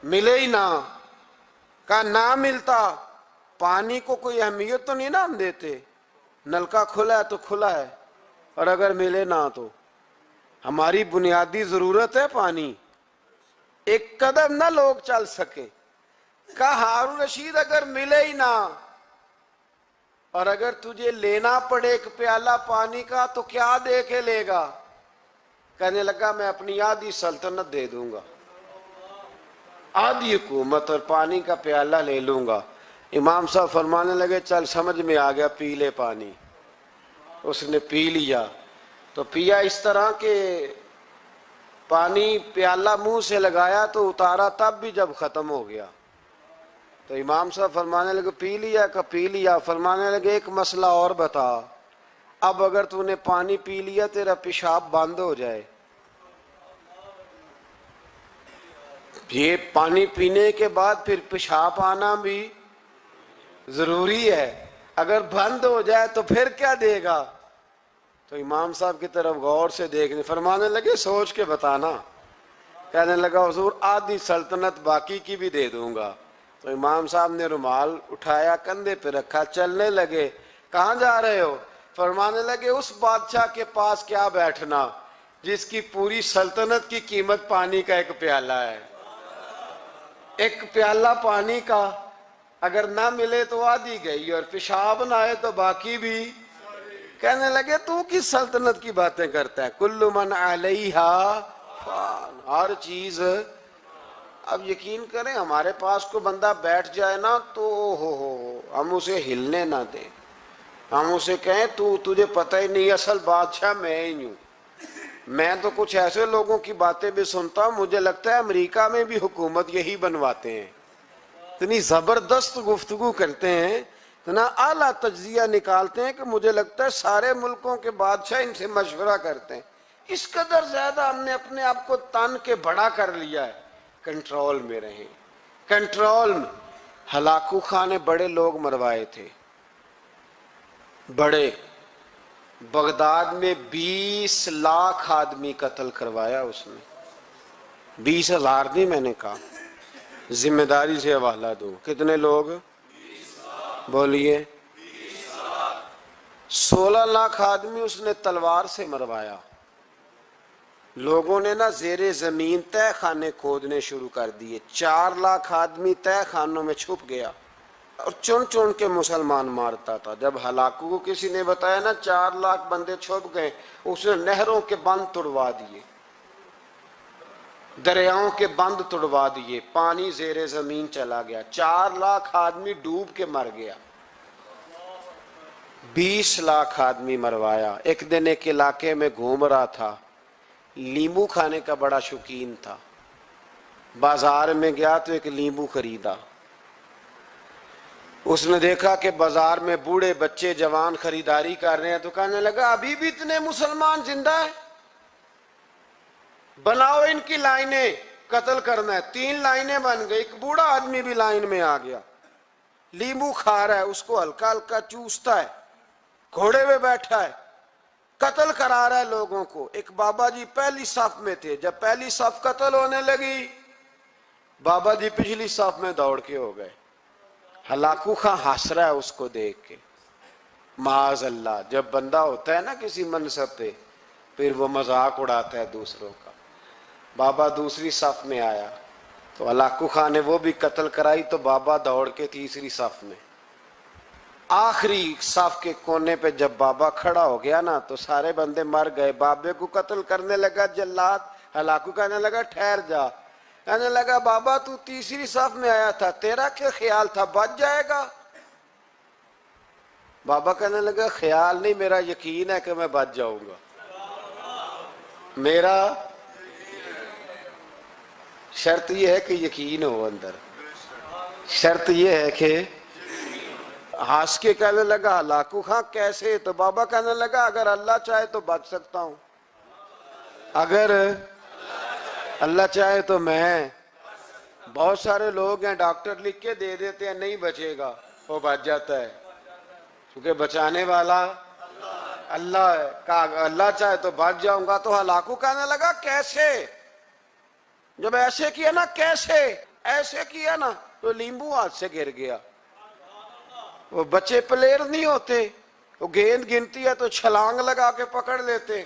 ملے ہی نہ، کا نہ ملتا، پانی کو کوئی اہمیت تو نہیں نا ہم دیتے، نلکا کھلا ہے تو کھلا ہے، اور اگر ملے نہ تو ہماری بنیادی ضرورت ہے پانی، ایک قدم نہ لوگ چل سکے۔ کہا ہارون رشید اگر ملے ہی نہ اور اگر تجھے لینا پڑے ایک پیالہ پانی کا تو کیا دے کے لے گا؟ کہنے لگا میں اپنی آدھی سلطنت دے دوں گا، آدھی حکومت اور پانی کا پیالہ لے لوں گا۔ امام صاحب فرمانے لگے چل سمجھ میں آ گیا، پی لے پانی۔ اس نے پی لیا تو پیا اس طرح کہ پانی پیالہ منہ سے لگایا تو اتارا تب بھی جب ختم ہو گیا تو امام صاحب فرمانے لگے پی لیا؟ کہ پی لیا۔ فرمانے لگے ایک مسئلہ اور بتا، اب اگر تو نے پانی پی لیا تیرا پیشاب بند ہو جائے، یہ پانی پینے کے بعد پھر پیشاب آنا بھی ضروری ہے، اگر بند ہو جائے تو پھر کیا دے گا؟ تو امام صاحب کی طرف غور سے دیکھنے، فرمانے لگے سوچ کے بتانا۔ کہنے لگا حضور آدھی سلطنت باقی کی بھی دے دوں گا۔ تو امام صاحب نے رومال اٹھایا، کندھے پہ رکھا، چلنے لگے۔ کہاں جا رہے ہو؟ فرمانے لگے اس بادشاہ کے پاس کیا بیٹھنا جس کی پوری سلطنت کی قیمت پانی کا ایک پیالہ ہے۔ ایک پیالہ پانی کا اگر نہ ملے تو آدھی گئی، اور پیشاب نہ آئے تو باقی بھی۔ کہنے لگے تو کس سلطنت کی باتیں کرتا ہے؟ کل من علیہا فان، ہر چیز۔ اب یقین کریں ہمارے پاس کو بندہ بیٹھ جائے نا تو ہم اسے ہلنے نہ دیں، ہم اسے کہیں تجھے پتہ ہی نہیں اصل بادشاہ میں ہی ہوں۔ میں تو کچھ ایسے لوگوں کی باتیں بھی سنتا ہوں، مجھے لگتا ہے امریکہ میں بھی حکومت یہی بنواتے ہیں، اتنی زبردست گفتگو کرتے ہیں، اتنا اعلیٰ تجزیہ نکالتے ہیں کہ مجھے لگتا ہے سارے ملکوں کے بادشاہ ان سے مشورہ کرتے ہیں۔ اس قدر زیادہ ہم نے اپنے آپ کو تن کے بڑا کر لیا ہے۔ کنٹرول میں رہیں، کنٹرول میں۔ ہلاکو خان نے بڑے لوگ مروائے تھے، بڑے۔ بغداد میں 20 لاکھ آدمی قتل کروایا اس نے، 20,000 نہیں میں نے کہا، ذمہ داری سے حوالہ دو۔ کتنے لوگ بولیے؟ 16 لاکھ آدمی اس نے تلوار سے مروایا۔ لوگوں نے نا زیر زمین تہہ خانے کھودنے شروع کر دیے، 4 لاکھ آدمی تہہ خانوں میں چھپ گیا اور چن چن کے مسلمان مارتا تھا۔ جب ہلاکو کو کسی نے بتایا نا 4 لاکھ بندے چھپ گئے، اس نے نہروں کے بند توڑوا دیے، دریاؤں کے بند توڑوا دیے، پانی زیر زمین چلا گیا، 4 لاکھ آدمی ڈوب کے مر گیا۔ 20 لاکھ آدمی مروایا۔ ایک دن ایک علاقے میں گھوم رہا تھا، لیمو کھانے کا بڑا شوقین تھا، بازار میں گیا تو ایک لیمو خریدا۔ اس نے دیکھا کہ بازار میں بوڑھے بچے جوان خریداری کر رہے ہیں، تو کہنے لگا ابھی بھی اتنے مسلمان زندہ ہیں، بناؤ ان کی لائنیں، قتل کرنا ہے۔ 3 لائنیں بن گئی، ایک بوڑھا آدمی بھی لائن میں آ گیا، لیمو کھا رہا ہے، اس کو ہلکا ہلکا چوستا ہے، گھوڑے پہ بیٹھا ہے، قتل کرا رہا ہے لوگوں کو۔ ایک بابا جی پہلی صف میں تھے، جب پہلی صف قتل ہونے لگی، بابا جی پچھلی صف میں دوڑ کے ہو گئے۔ ہلاکو خان ہنس رہا ہے اس کو دیکھ کے۔ معاذ اللہ، جب بندہ ہوتا ہے نا کسی منصب پہ، پھر وہ مذاق اڑاتا ہے دوسروں کا۔ بابا دوسری صف میں آیا تو ہلاکو خان نے وہ بھی قتل کرائی، تو بابا دوڑ کے تیسری صف میں۔ آخری صف کے کونے پہ جب بابا کھڑا ہو گیا نا تو سارے بندے مر گئے۔ بابے کو قتل کرنے لگا جلاد، ہلاکو کہنے لگا ٹھہر جا، کہنے لگا بابا تو تیسری صف میں آیا تھا، تیرا کیا خیال تھا بچ جائے گا؟ بابا کہنے لگا خیال نہیں، میرا یقین ہے کہ میں بچ جاؤں گا، میرا شرط یہ ہے کہ یقین ہو اندر، شرط یہ ہے کہ ہنس کے کہنے لگا ہلاکو خان کیسے؟ تو بابا کہنے لگا اگر اللہ چاہے تو بچ سکتا ہوں، اگر اللہ چاہے تو میں۔ بہت سارے لوگ ہیں ڈاکٹر لکھ کے دے دیتے ہیں نہیں بچے گا، وہ بچ جاتا ہے، کیونکہ بچانے والا اللہ ہے۔ کہا اللہ چاہے تو بچ جاؤں گا۔ تو ہلاکو کہنے لگا کیسے؟ جب ایسے کیا نا، کیسے ایسے کیا نا، تو لیمبو ہاتھ سے گر گیا۔ وہ بچے پلیر نہیں ہوتے، وہ گیند گنتی ہے تو چھلانگ لگا کے پکڑ لیتے،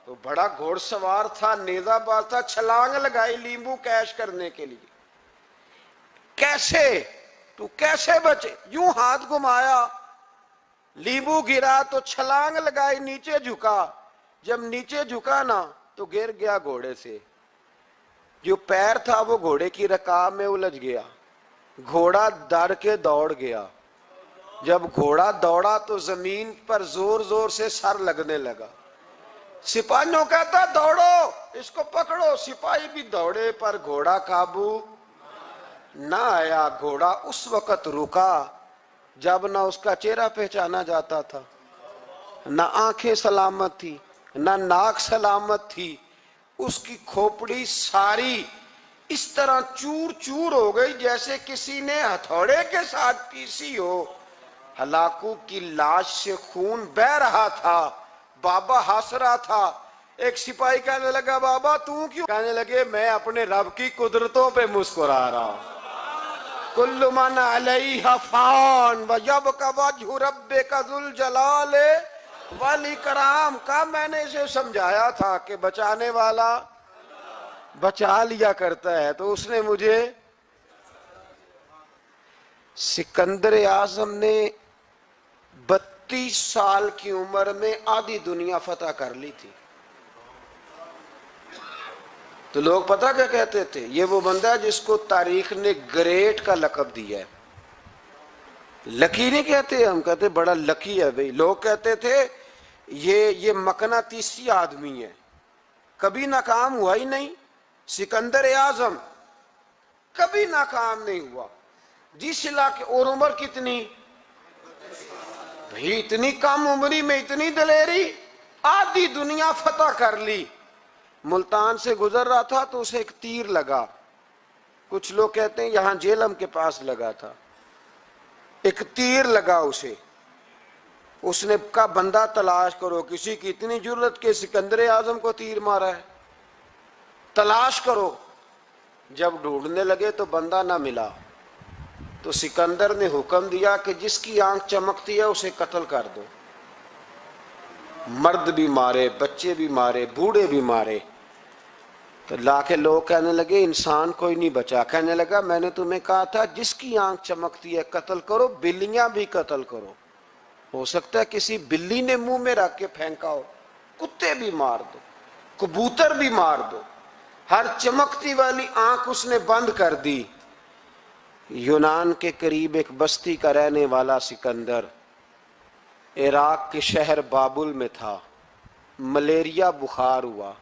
تو بڑا گھوڑ سوار تھا، نیزہ باز تھا، چھلانگ لگائی لیمبو کیش کرنے کے لیے۔ کیسے تو کیسے بچے؟ یوں ہاتھ گھمایا، لیمبو گرا تو چھلانگ لگائی، نیچے جھکا، جب نیچے جھکا نا تو گر گیا گھوڑے سے۔ جو پیر تھا وہ گھوڑے کی رکاب میں الجھ گیا، گھوڑا ڈر کے دوڑ گیا۔ جب گھوڑا دوڑا تو زمین پر زور زور سے سر لگنے لگا۔ سپاہیوں کہتا دوڑو اس کو پکڑو، سپاہی بھی دوڑے پر گھوڑا قابو نہ آیا۔ گھوڑا اس وقت رکا جب نہ اس کا چہرہ پہچانا جاتا تھا، نہ آنکھیں سلامت تھی، نہ ناک سلامت تھی، اس کی کھوپڑی ساری اس طرح چور چور ہو گئی جیسے کسی نے ہتھوڑے کے ساتھ پیسی ہو. ہلاکو کی لاش سے خون بہ رہا تھا. بابا ہنس رہا تھا. ایک سپاہی کہنے لگا بابا تو کیوں؟ کہنے لگے میں اپنے رب کی قدرتوں پہ مسکرا رہا ہوں. کل من علیہا فان ویبقی وجہ ربک ذو الجلال والاکرام. کا میں نے اسے سمجھایا تھا کہ بچانے والا بچا لیا کرتا ہے تو اس نے مجھے. سکندر اعظم نے 32 سال کی عمر میں آدھی دنیا فتح کر لی تھی. تو لوگ پتہ کیا کہتے تھے؟ یہ وہ بندہ ہے جس کو تاریخ نے گریٹ کا لقب دیا ہے. لکی نہیں کہتے، ہم کہتے بڑا لکی ہے بھئی. لوگ کہتے تھے یہ مقناطیسی آدمی ہے، کبھی ناکام ہوا ہی نہیں. سکندر اعظم کبھی ناکام نہیں ہوا. جس علاقے اور عمر کتنی بھئی، اتنی کم عمری میں اتنی دلیری، آدھی دنیا فتح کر لی. ملتان سے گزر رہا تھا تو اسے ایک تیر لگا. کچھ لوگ کہتے ہیں یہاں جیلم کے پاس لگا تھا. ایک تیر لگا اسے. اس نے کہا بندہ تلاش کرو. کسی کی اتنی جرت کہ سکندر اعظم کو تیر مارا ہے، تلاش کرو. جب ڈھونڈنے لگے تو بندہ نہ ملا تو سکندر نے حکم دیا کہ جس کی آنکھ چمکتی ہے اسے قتل کر دو. مرد بھی مارے، بچے بھی مارے، بوڑھے بھی مارے. تو لا کے لوگ کہنے لگے انسان کوئی نہیں بچا. کہنے لگا میں نے تمہیں کہا تھا جس کی آنکھ چمکتی ہے قتل کرو. بلیاں بھی قتل کرو. ہو سکتا ہے کسی بلی نے منہ میں رکھ کے پھینکا ہو. کتے بھی مار دو، کبوتر بھی مار دو. ہر چمکتی والی آنکھ اس نے بند کر دی. یونان کے قریب ایک بستی کا رہنے والا سکندر عراق کے شہر بابل میں تھا. ملیریا بخار ہوا.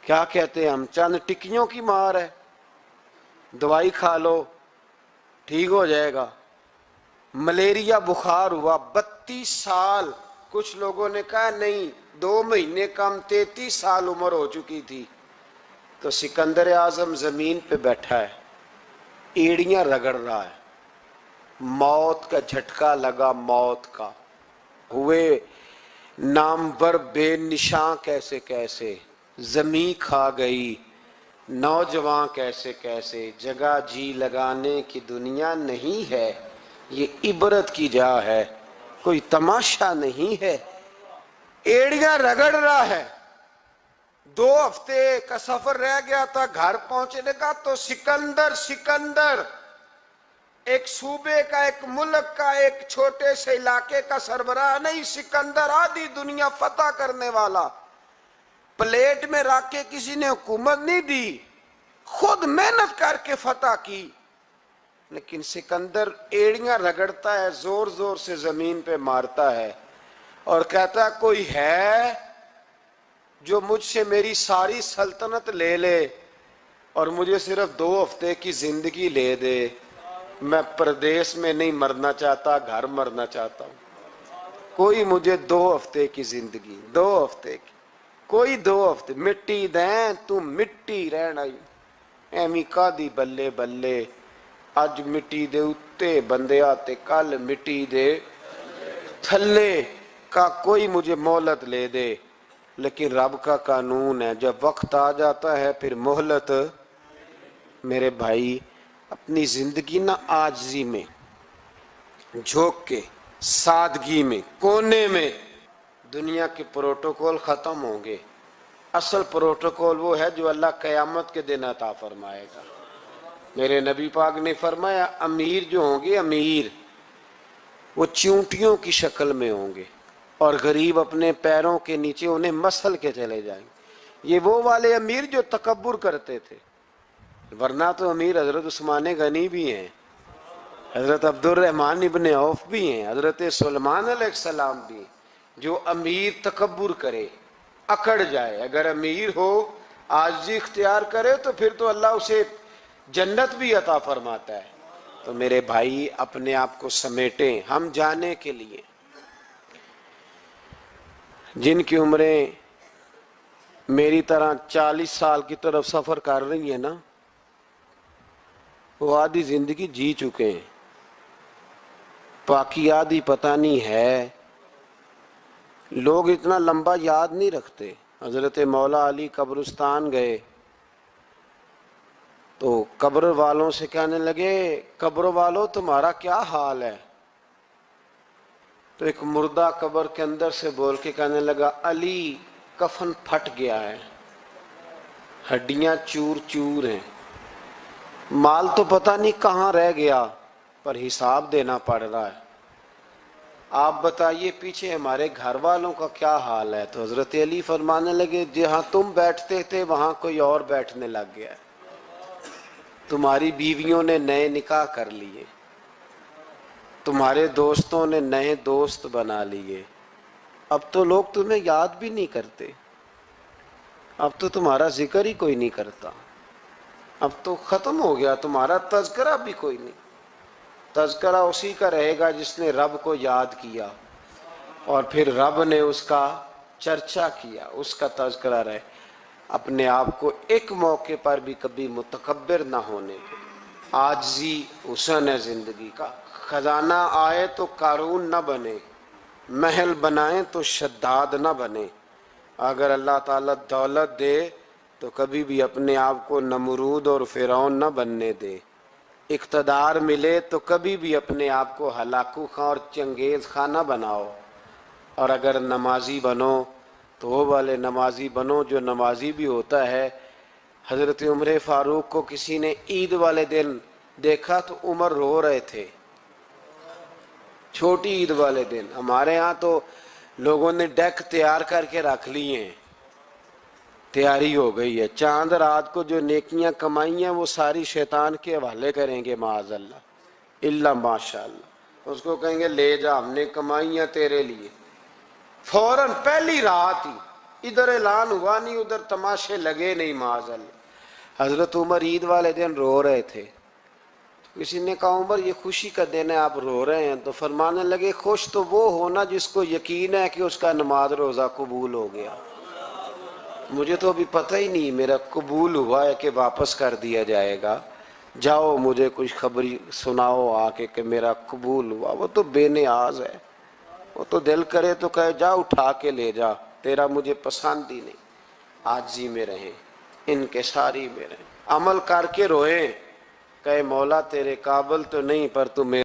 کیا کہتے ہیں ہم، چند ٹکیوں کی مار ہے، دوائی کھا لو ٹھیک ہو جائے گا. ملیریا بخار ہوا. 32 سال. کچھ لوگوں نے کہا نہیں 2 مہینے کم، 33 سال عمر ہو چکی تھی. تو سکندر اعظم زمین پہ بیٹھا ہے، ایڑیاں رگڑ رہا ہے. موت کا جھٹکا لگا. موت کا ہوئے نامور بے نشاں کیسے کیسے. زمین کھا گئی. نوجوان کیسے کیسے. جگہ جی لگانے کی دنیا نہیں ہے، یہ عبرت کی جا ہے، کوئی تماشا نہیں ہے. ایڑیاں رگڑ رہا ہے. 2 ہفتے کا سفر رہ گیا تھا. گھر پہنچنے کا تو سکندر ایک صوبے کا، ایک ملک کا، ایک چھوٹے سے علاقے کا سربراہ نہیں. سکندر آدھی دنیا فتح کرنے والا. پلیٹ میں رکھ کے کسی نے حکومت نہیں دی، خود محنت کر کے فتح کی. لیکن سکندر ایڑیاں رگڑتا ہے، زور زور سے زمین پہ مارتا ہے اور کہتا ہے کوئی ہے جو مجھ سے میری ساری سلطنت لے لے اور مجھے صرف 2 ہفتے کی زندگی لے دے. میں پردیس میں نہیں مرنا چاہتا، گھر مرنا چاہتا ہوں. کوئی مجھے 2 ہفتے کی زندگی، 2 ہفتے کی، کوئی 2 ہفتے. مٹی دیں تو مٹی رہنا ہی ایمی کا دی بلے بلے. اج مٹی دے اتے بندے آتے، کل مٹی دے تھلے. کا کوئی مجھے مہلت لے دے. لیکن رب کا قانون ہے جب وقت آ جاتا ہے پھر مہلت. میرے بھائی اپنی زندگی نہ عاجزی میں، جھوک کے، سادگی میں، کونے میں. دنیا کے پروٹوکول ختم ہوں گے. اصل پروٹوکول وہ ہے جو اللہ قیامت کے دن عطا فرمائے گا. میرے نبی پاک نے فرمایا امیر جو ہوں گے، امیر وہ چونٹیوں کی شکل میں ہوں گے اور غریب اپنے پیروں کے نیچے انہیں مسل کے چلے جائیں گے. یہ وہ والے امیر جو تکبر کرتے تھے. ورنہ تو امیر حضرت عثمان غنی بھی ہیں، حضرت عبد الرحمن ابن عوف بھی ہیں، حضرت سلیمان علیہ السلام بھی ہیں. جو امیر تکبر کرے، اکڑ جائے، اگر امیر ہو عاجزی اختیار کرے تو پھر تو اللہ اسے جنت بھی عطا فرماتا ہے. تو میرے بھائی اپنے آپ کو سمیٹیں. ہم جانے کے لیے جن کی عمریں میری طرح 40 سال کی طرف سفر کر رہی ہیں نا، وہ آدھی زندگی جی چکے ہیں، باقی آدھی پتہ نہیں ہے۔ لوگ اتنا لمبا یاد نہیں رکھتے۔ حضرت مولا علی قبرستان گئے تو قبر والوں سے کہنے لگے، قبر والوں تمہارا کیا حال ہے؟ تو ایک مردہ قبر کے اندر سے بول کے کہنے لگا، علی کفن پھٹ گیا ہے، ہڈیاں چور چور ہیں، مال تو پتہ نہیں کہاں رہ گیا، پر حساب دینا پڑ رہا ہے۔ آپ بتائیے پیچھے ہمارے گھر والوں کا کیا حال ہے؟ تو حضرت علی فرمانے لگے، جہاں تم بیٹھتے تھے وہاں کوئی اور بیٹھنے لگ گیا ہے، تمہاری بیویوں نے نئے نکاح کر لیے، تمہارے دوستوں نے نئے دوست بنا لیے، اب تو لوگ تمہیں یاد بھی نہیں کرتے، اب تو تمہارا ذکر ہی کوئی نہیں کرتا، اب تو ختم ہو گیا، تمہارا تذکرہ بھی کوئی نہیں۔ تذکرہ اسی کا رہے گا جس نے رب کو یاد کیا اور پھر رب نے اس کا چرچا کیا، اس کا تذکرہ رہے۔ اپنے آپ کو ایک موقع پر بھی کبھی متکبر نہ ہونے دے۔ عاجزی حسن ہے زندگی کا۔ خزانہ آئے تو قارون نہ بنے، محل بنائیں تو شداد نہ بنے۔ اگر اللہ تعالیٰ دولت دے تو کبھی بھی اپنے آپ کو نمرود اور فرعون نہ بننے دے۔ اقتدار ملے تو کبھی بھی اپنے آپ کو ہلاکو خاں اور چنگیز خاں نہ بناؤ، اور اگر نمازی بنو تو وہ والے نمازی بنو جو نمازی بھی ہوتا ہے۔ حضرت عمر فاروق کو کسی نے عید والے دن دیکھا تو عمر رو رہے تھے، چھوٹی عید والے دن۔ ہمارے ہاں تو لوگوں نے ڈیک تیار کر کے رکھ لیے ہیں، تیاری ہو گئی ہے، چاند رات کو جو نیکیاں کمائی ہیں وہ ساری شیطان کے حوالے کریں گے معاذ اللہ، الا ماشاء اللہ۔ اس کو کہیں گے لے جا، ہم نے کمائی ہیں تیرے لیے، فوراً پہلی رات ہی، ادھر اعلان ہوا نہیں ادھر تماشے لگے نہیں معاذ اللہ۔ حضرت عمر عید والے دن رو رہے تھے، کسی نے کہا عمر یہ خوشی کا دن ہے آپ رو رہے ہیں؟ تو فرمانے لگے خوش تو وہ ہونا جس کو یقین ہے کہ اس کا نماز روزہ قبول ہو گیا، مجھے تو ابھی پتہ ہی نہیں میرا قبول ہوا ہے کہ واپس کر دیا جائے گا، جاؤ مجھے کچھ خبری سناؤ آ کے کہ میرا قبول ہوا۔ وہ تو بے نیاز ہے، وہ تو دل کرے تو کہے جا اٹھا کے لے جا، تیرا مجھے پسند ہی نہیں۔ عاجزی میں رہیں، انکساری میں رہیں، عمل کر کے روئیں، کہے مولا تیرے قابل تو نہیں پر تو میرے